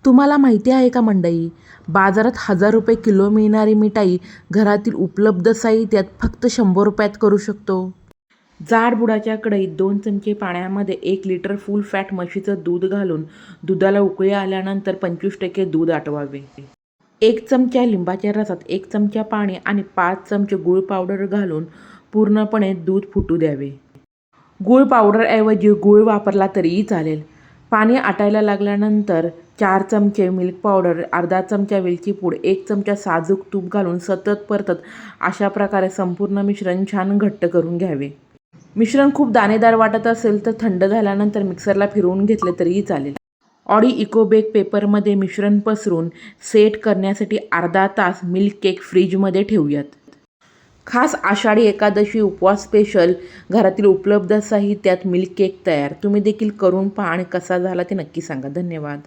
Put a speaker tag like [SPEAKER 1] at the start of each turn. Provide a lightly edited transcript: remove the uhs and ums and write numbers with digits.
[SPEAKER 1] तुम्हाला माहिती आहे का मंडळी, बाजारात 1000 रुपये किलो मिळणारी मिठाई घरातील उपलब्ध साहित्यात फक्त 100 रुपयात करू शकतो. जाड बुडाच्या कढईत 2 चमचे पाण्यामध्ये 1 लिटर फुल फॅट म्हशीचं दूध घालून दुधाला उकळी आल्यानंतर 25% दूध आटवावे. 1 चमचा लिंबाच्या रसात 1 चमचा पाणी आणि 5 चमचे गूळ पावडर घालून पूर्णपणे दूध फुटू द्यावे. गूळ पावडरऐवजी गूळ वापरला तरीही चालेल. पाणी आटायला लागल्यानंतर 4 चमचे मिल्क पावडर, अर्धा चमचा वेलची पूड, 1 चमचा साजूक तूप घालून सतत परतत अशा प्रकारे संपूर्ण मिश्रण छान घट्ट करून घ्यावे. मिश्रण खूप दाणेदार वाटत असेल तर थंड झाल्यानंतर मिक्सरला फिरवून घेतले तरीही चालेल. ऑडी इको बेक पेपरमध्ये मिश्रण पसरून सेट करण्यासाठी अर्धा तास मिल्क केक फ्रीजमध्ये ठेवूयात. खास आषाढी एकादशी उपवास स्पेशल घरातील उपलब्ध साहित्यात मिल्क केक तयार. तुम्ही देखील करून पहा आणि कसा झाला ते नक्की सांगा. धन्यवाद.